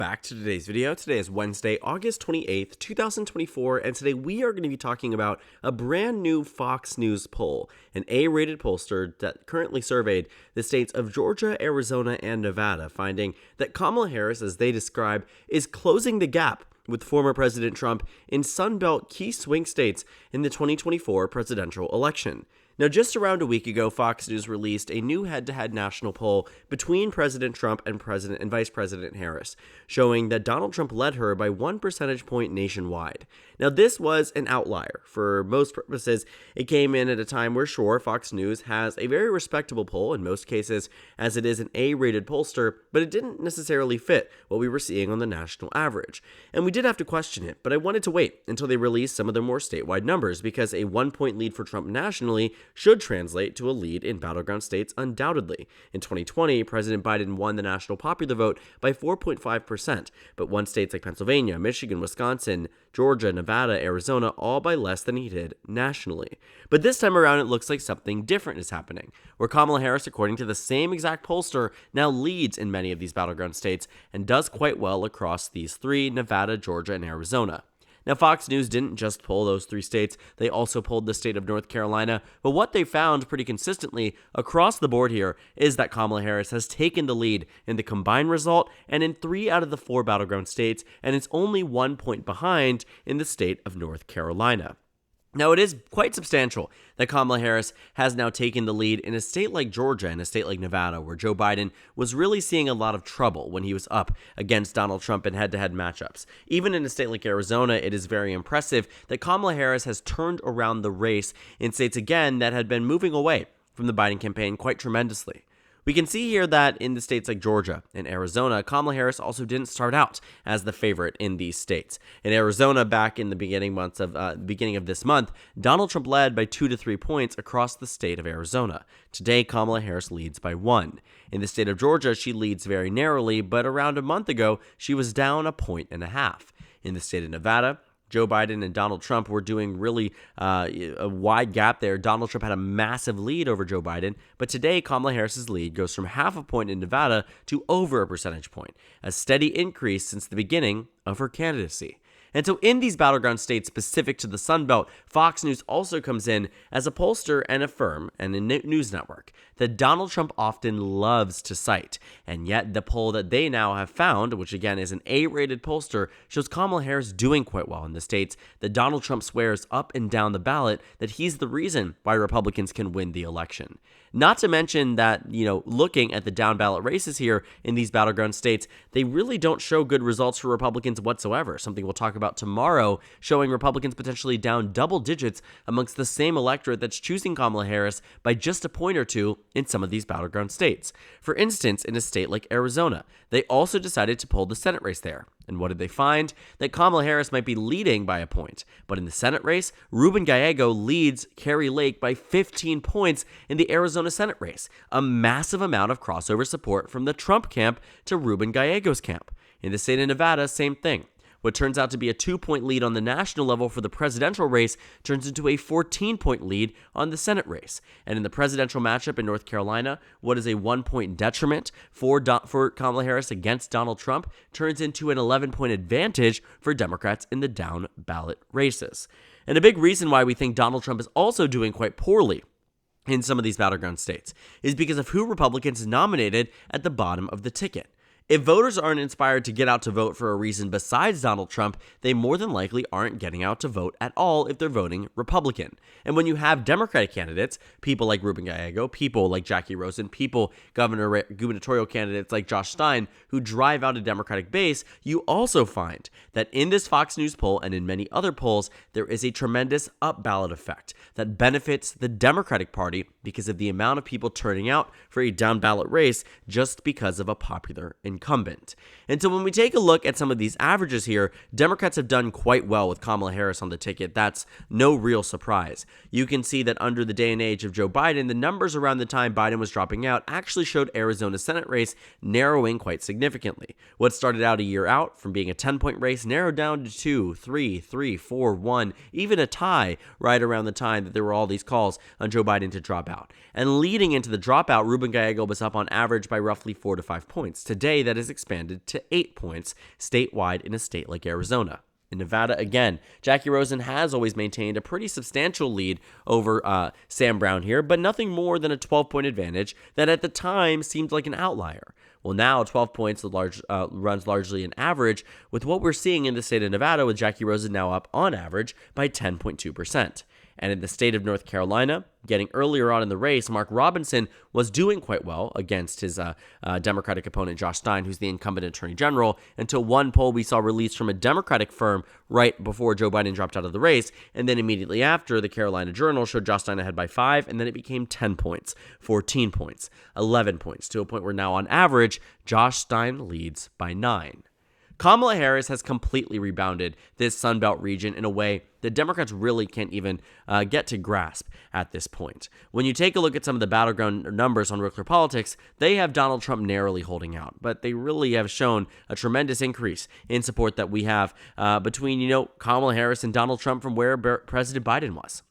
back to today's video. Today is Wednesday, August 28th, 2024, and today we are going to be talking about a brand new Fox News poll, an A-rated pollster that currently surveyed the states of Georgia, Arizona, and Nevada, finding that Kamala Harris, as they describe, is closing the gap with former President Trump in Sunbelt key swing states in the 2024 presidential election. Now, just around a week ago, Fox News released a new head-to-head national poll between President Trump and Vice President Harris, showing that Donald Trump led her by 1 percentage point nationwide. Now, this was an outlier. For most purposes, it came in at a time where, sure, Fox News has a very respectable poll in most cases, as it is an A-rated pollster, but it didn't necessarily fit what we were seeing on the national average. And we did have to question it, but I wanted to wait until they released some of their more statewide numbers, because a 1-point lead for Trump nationally should translate to a lead in battleground states undoubtedly. In 2020, President Biden won the national popular vote by 4.5%, but won states like Pennsylvania, Michigan, Wisconsin, Georgia, Nevada, Arizona, all by less than he did nationally. But this time around, it looks like something different is happening, where Kamala Harris, according to the same exact pollster, now leads in many of these battleground states and does quite well across these three: Nevada, Georgia, and Arizona. Now, Fox News didn't just poll those three states, they also polled the state of North Carolina, but what they found pretty consistently across the board here is that Kamala Harris has taken the lead in the combined result and in 3 out of the 4 battleground states, and it's only 1 point behind in the state of North Carolina. Now, it is quite substantial that Kamala Harris has now taken the lead in a state like Georgia and a state like Nevada, where Joe Biden was really seeing a lot of trouble when he was up against Donald Trump in head-to-head matchups. Even in a state like Arizona, it is very impressive that Kamala Harris has turned around the race in states, again, that had been moving away from the Biden campaign quite tremendously. We can see here that in the states like Georgia and Arizona, Kamala Harris also didn't start out as the favorite in these states. In Arizona, back in the beginning of this month, Donald Trump led by 2 to 3 points across the state of Arizona. Today, Kamala Harris leads by 1. In the state of Georgia, she leads very narrowly, but around a month ago, she was down 1.5 points. In the state of Nevada, Joe Biden and Donald Trump were doing really a wide gap there. Donald Trump had a massive lead over Joe Biden, but today Kamala Harris's lead goes from 0.5 point in Nevada to over 1 percentage point, a steady increase since the beginning of her candidacy. And so in these battleground states specific to the Sun Belt, Fox News also comes in as a pollster and a firm and a news network that Donald Trump often loves to cite. And yet the poll that they now have found, which again is an A-rated pollster, shows Kamala Harris doing quite well in the states that Donald Trump swears up and down the ballot that he's the reason why Republicans can win the election. Not to mention that, looking at the down-ballot races here in these battleground states, they really don't show good results for Republicans whatsoever, something we'll talk about tomorrow, showing Republicans potentially down double digits amongst the same electorate that's choosing Kamala Harris by just a point or two in some of these battleground states. For instance, in a state like Arizona, they also decided to poll the Senate race there. And what did they find? That Kamala Harris might be leading by 1 point. But in the Senate race, Ruben Gallego leads Kari Lake by 15 points in the Arizona Senate race, a massive amount of crossover support from the Trump camp to Ruben Gallego's camp. In the state of Nevada, same thing. What turns out to be a 2-point lead on the national level for the presidential race turns into a 14-point lead on the Senate race. And in the presidential matchup in North Carolina, what is a 1-point detriment for Kamala Harris against Donald Trump turns into an 11-point advantage for Democrats in the down-ballot races. And a big reason why we think Donald Trump is also doing quite poorly in some of these battleground states is because of who Republicans nominated at the bottom of the ticket. If voters aren't inspired to get out to vote for a reason besides Donald Trump, they more than likely aren't getting out to vote at all if they're voting Republican. And when you have Democratic candidates, people like Ruben Gallego, people like Jackie Rosen, gubernatorial candidates like Josh Stein, who drive out a Democratic base, you also find that in this Fox News poll and in many other polls, there is a tremendous up-ballot effect that benefits the Democratic Party because of the amount of people turning out for a down-ballot race just because of a popular incumbent. And so when we take a look at some of these averages here, Democrats have done quite well with Kamala Harris on the ticket. That's no real surprise. You can see that under the day and age of Joe Biden, the numbers around the time Biden was dropping out actually showed Arizona's Senate race narrowing quite significantly. What started out a year out from being a 10-point race narrowed down to 2, 3, 4, 1, even a tie right around the time that there were all these calls on Joe Biden to drop out. And leading into the dropout, Ruben Gallego was up on average by roughly 4 to 5 points. Today, sway that is expanded to 8 points statewide in a state like Arizona. In Nevada, again, Jackie Rosen has always maintained a pretty substantial lead over Sam Brown here, but nothing more than a 12-point advantage that at the time seemed like an outlier. Well, now 12 points runs largely an average, with what we're seeing in the state of Nevada, with Jackie Rosen now up on average by 10.2%. And in the state of North Carolina, getting earlier on in the race, Mark Robinson was doing quite well against his Democratic opponent, Josh Stein, who's the incumbent attorney general, until one poll we saw released from a Democratic firm right before Joe Biden dropped out of the race. And then immediately after, the Carolina Journal showed Josh Stein ahead by 5, and then it became 10 points, 14 points, 11 points, to a point where now on average, Josh Stein leads by 9. Kamala Harris has completely rebounded this Sunbelt region in a way that Democrats really can't even get to grasp at this point. When you take a look at some of the battleground numbers on Electoral politics, they have Donald Trump narrowly holding out, but they really have shown a tremendous increase in support that we have between, Kamala Harris and Donald Trump from where President Biden was.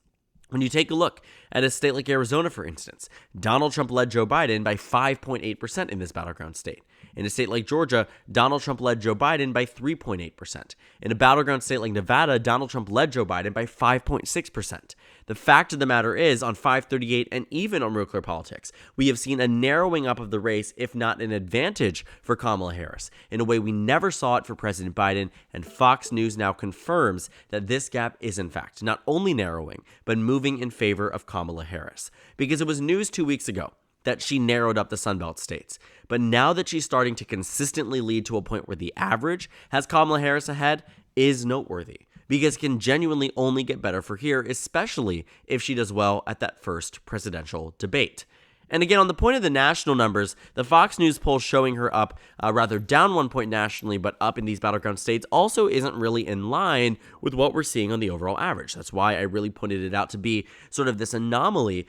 When you take a look at a state like Arizona, for instance, Donald Trump led Joe Biden by 5.8% in this battleground state. In a state like Georgia, Donald Trump led Joe Biden by 3.8%. In a battleground state like Nevada, Donald Trump led Joe Biden by 5.6%. The fact of the matter is, on 538 and even on Real Clear Politics, we have seen a narrowing up of the race, if not an advantage for Kamala Harris, in a way we never saw it for President Biden, and Fox News now confirms that this gap is in fact not only narrowing, but moving in favor of Kamala Harris. Because it was news 2 weeks ago that she narrowed up the Sunbelt states. But now that she's starting to consistently lead to a point where the average has Kamala Harris ahead is noteworthy, because it can genuinely only get better for here, especially if she does well at that first presidential debate. And again, on the point of the national numbers, the Fox News poll showing her up, rather down 1 point nationally, but up in these battleground states also isn't really in line with what we're seeing on the overall average. That's why I really pointed it out to be sort of this anomaly,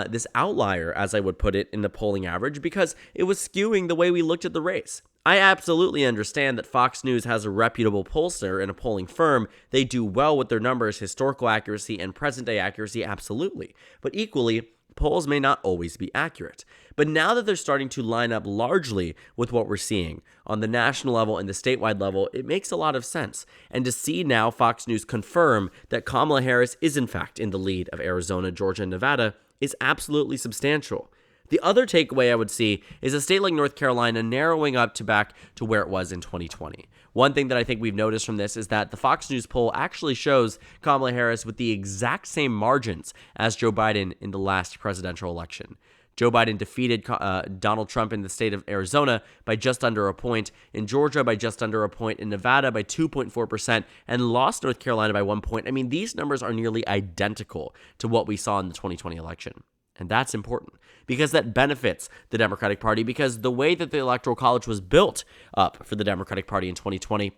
this outlier, as I would put it, in the polling average, because it was skewing the way we looked at the race. I absolutely understand that Fox News has a reputable pollster and a polling firm. They do well with their numbers, historical accuracy and present-day accuracy, absolutely. But equally, polls may not always be accurate. But now that they're starting to line up largely with what we're seeing on the national level and the statewide level, it makes a lot of sense. And to see now Fox News confirm that Kamala Harris is in fact in the lead of Arizona, Georgia, and Nevada is absolutely substantial. The other takeaway I would see is a state like North Carolina narrowing up to back to where it was in 2020. One thing that I think we've noticed from this is that the Fox News poll actually shows Kamala Harris with the exact same margins as Joe Biden in the last presidential election. Joe Biden defeated Donald Trump in the state of Arizona by just under a point, in Georgia by just under a point, in Nevada by 2.4%, and lost North Carolina by 1 point. I mean, these numbers are nearly identical to what we saw in the 2020 election. And that's important because that benefits the Democratic Party, because the way that the Electoral College was built up for the Democratic Party in 2020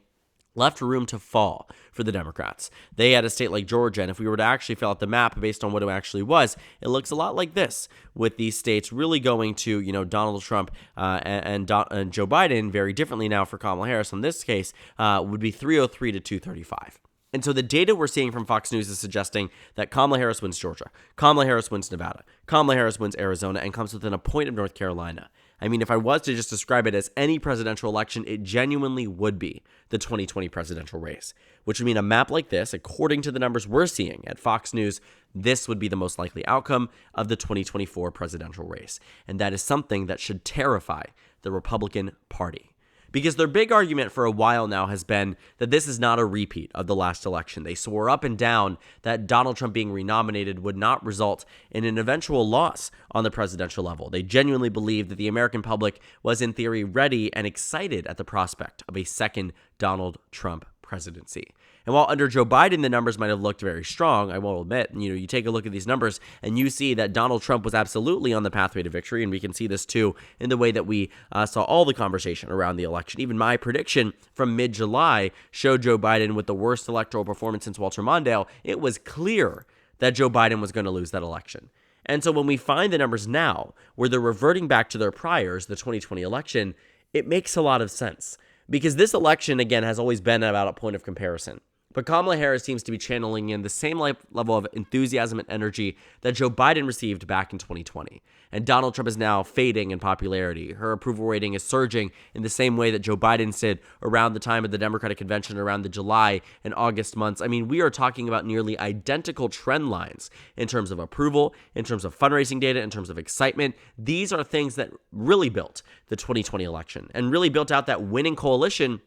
left room to fall for the Democrats. They had a state like Georgia, and if we were to actually fill out the map based on what it actually was, it looks a lot like this, with these states really going to, Donald Trump and Joe Biden very differently now for Kamala Harris. In this case, would be 303 to 235. And so the data we're seeing from Fox News is suggesting that Kamala Harris wins Georgia, Kamala Harris wins Nevada, Kamala Harris wins Arizona, and comes within a point of North Carolina. I mean, if I was to just describe it as any presidential election, it genuinely would be the 2020 presidential race, which would mean a map like this, according to the numbers we're seeing at Fox News, this would be the most likely outcome of the 2024 presidential race. And that is something that should terrify the Republican Party. Because their big argument for a while now has been that this is not a repeat of the last election. They swore up and down that Donald Trump being renominated would not result in an eventual loss on the presidential level. They genuinely believed that the American public was in theory ready and excited at the prospect of a second Donald Trump presidency. And while under Joe Biden, the numbers might have looked very strong, I will admit, you take a look at these numbers and you see that Donald Trump was absolutely on the pathway to victory. And we can see this too in the way that we saw all the conversation around the election. Even my prediction from mid-July showed Joe Biden with the worst electoral performance since Walter Mondale. It was clear that Joe Biden was going to lose that election. And so when we find the numbers now where they're reverting back to their priors, the 2020 election, it makes a lot of sense. Because this election, again, has always been about a point of comparison. But Kamala Harris seems to be channeling in the same level of enthusiasm and energy that Joe Biden received back in 2020. And Donald Trump is now fading in popularity. Her approval rating is surging in the same way that Joe Biden's did around the time of the Democratic Convention, around the July and August months. I mean, we are talking about nearly identical trend lines in terms of approval, in terms of fundraising data, in terms of excitement. These are things that really built the 2020 election and really built out that winning coalition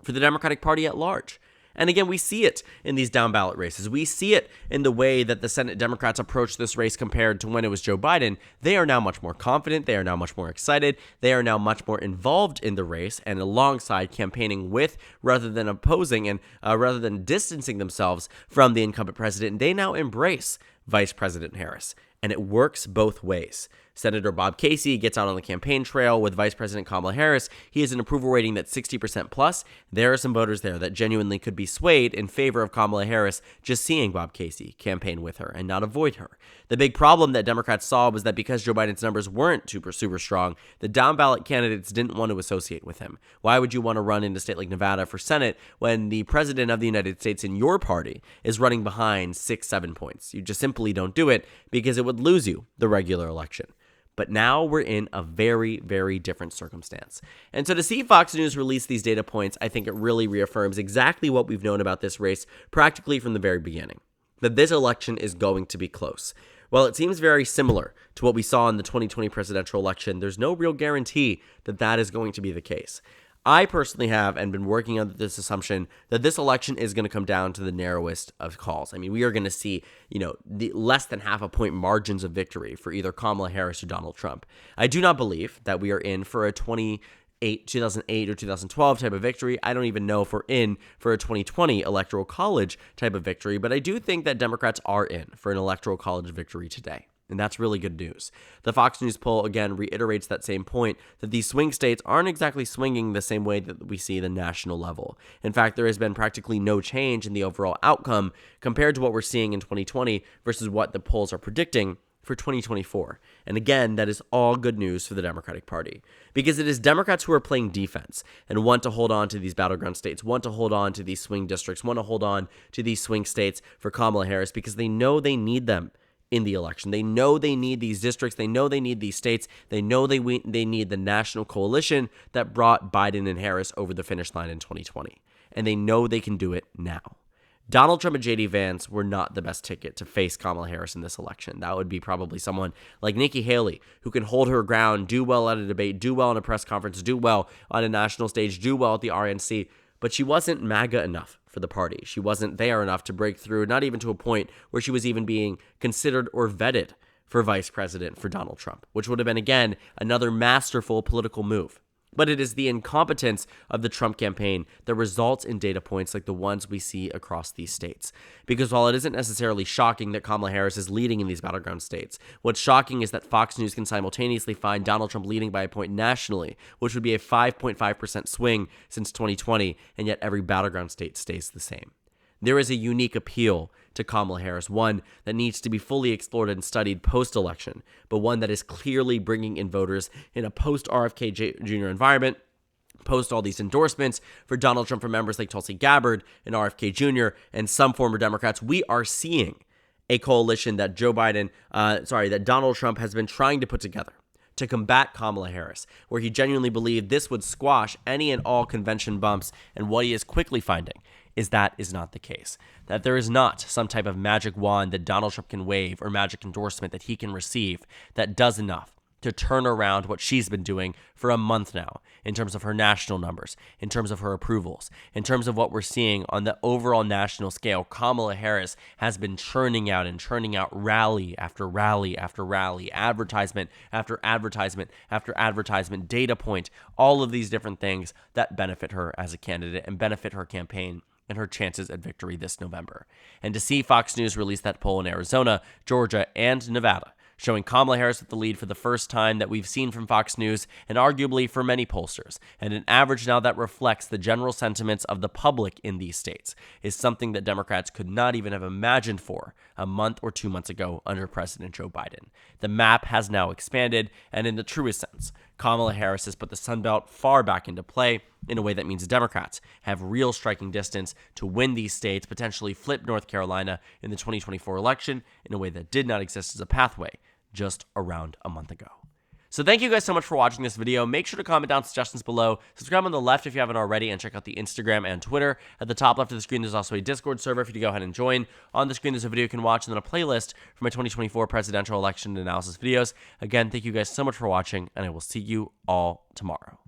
for the Democratic Party at large. And again, we see it in these down-ballot races. We see it in the way that the Senate Democrats approach this race compared to when it was Joe Biden. They are now much more confident. They are now much more excited. They are now much more involved in the race and alongside campaigning with rather than opposing and rather than distancing themselves from the incumbent president. They now embrace Vice President Harris. And it works both ways. Senator Bob Casey gets out on the campaign trail with Vice President Kamala Harris. He has an approval rating that's 60% plus. There are some voters there that genuinely could be swayed in favor of Kamala Harris just seeing Bob Casey campaign with her and not avoid her. The big problem that Democrats saw was that because Joe Biden's numbers weren't super strong, the down-ballot candidates didn't want to associate with him. Why would you want to run in a state like Nevada for Senate when the president of the United States in your party is running behind 6-7 points? You just simply don't do it because it would lose you the regular election. But now we're in a very, very different circumstance. And so to see Fox News release these data points, I think it really reaffirms exactly what we've known about this race practically from the very beginning, that this election is going to be close. While it seems very similar to what we saw in the 2020 presidential election, there's no real guarantee that that is going to be the case. I personally have and been working on this assumption that this election is going to come down to the narrowest of calls. I mean, we are going to see, the less than half a point margins of victory for either Kamala Harris or Donald Trump. I do not believe that we are in for a 2008 or 2012 type of victory. I don't even know if we're in for a 2020 electoral college type of victory, but I do think that Democrats are in for an electoral college victory today. And that's really good news. The Fox News poll, again, reiterates that same point, that these swing states aren't exactly swinging the same way that we see the national level. In fact, there has been practically no change in the overall outcome compared to what we're seeing in 2020 versus what the polls are predicting for 2024. And again, that is all good news for the Democratic Party, because it is Democrats who are playing defense and want to hold on to these battleground states, want to hold on to these swing districts, want to hold on to these swing states for Kamala Harris because they know they need them in the election. They know they need these districts. They know they need these states. They know they need the national coalition that brought Biden and Harris over the finish line in 2020. And they know they can do it now. Donald Trump and J.D. Vance were not the best ticket to face Kamala Harris in this election. That would be probably someone like Nikki Haley, who can hold her ground, do well at a debate, do well in a press conference, do well on a national stage, do well at the RNC. But she wasn't MAGA enough for the party. She wasn't there enough to break through, not even to a point where she was even being considered or vetted for vice president for Donald Trump, which would have been, again, another masterful political move. But it is the incompetence of the Trump campaign that results in data points like the ones we see across these states. Because while it isn't necessarily shocking that Kamala Harris is leading in these battleground states, what's shocking is that Fox News can simultaneously find Donald Trump leading by a point nationally, which would be a 5.5% swing since 2020, and yet every battleground state stays the same. There is a unique appeal to Kamala Harris, one that needs to be fully explored and studied post-election, but one that is clearly bringing in voters in a post-RFK Jr. environment, post all these endorsements for Donald Trump from members like Tulsi Gabbard and RFK Jr. and some former Democrats. We are seeing a coalition that that Donald Trump has been trying to put together to combat Kamala Harris, where he genuinely believed this would squash any and all convention bumps, and what he is quickly finding is that is not the case. That there is not some type of magic wand that Donald Trump can wave or magic endorsement that he can receive that does enough to turn around what she's been doing for a month now in terms of her national numbers, in terms of her approvals, in terms of what we're seeing on the overall national scale. Kamala Harris has been churning out rally after rally after rally, advertisement after advertisement after advertisement, data point, all of these different things that benefit her as a candidate and benefit her campaign and her chances at victory this November. And to see Fox News release that poll in Arizona, Georgia, and Nevada, showing Kamala Harris with the lead for the first time that we've seen from Fox News and arguably for many pollsters, and an average now that reflects the general sentiments of the public in these states, is something that Democrats could not even have imagined for a month or 2 months ago under President Joe Biden. The map has now expanded, and in the truest sense, Kamala Harris has put the Sun Belt far back into play in a way that means Democrats have real striking distance to win these states, potentially flip North Carolina in the 2024 election in a way that did not exist as a pathway just around a month ago. So thank you guys so much for watching this video. Make sure to comment down suggestions below. Subscribe on the left if you haven't already, and check out the Instagram and Twitter. At the top left of the screen, there's also a Discord server for you to go ahead and join. On the screen, there's a video you can watch, and then a playlist for my 2024 presidential election analysis videos. Again, thank you guys so much for watching, and I will see you all tomorrow.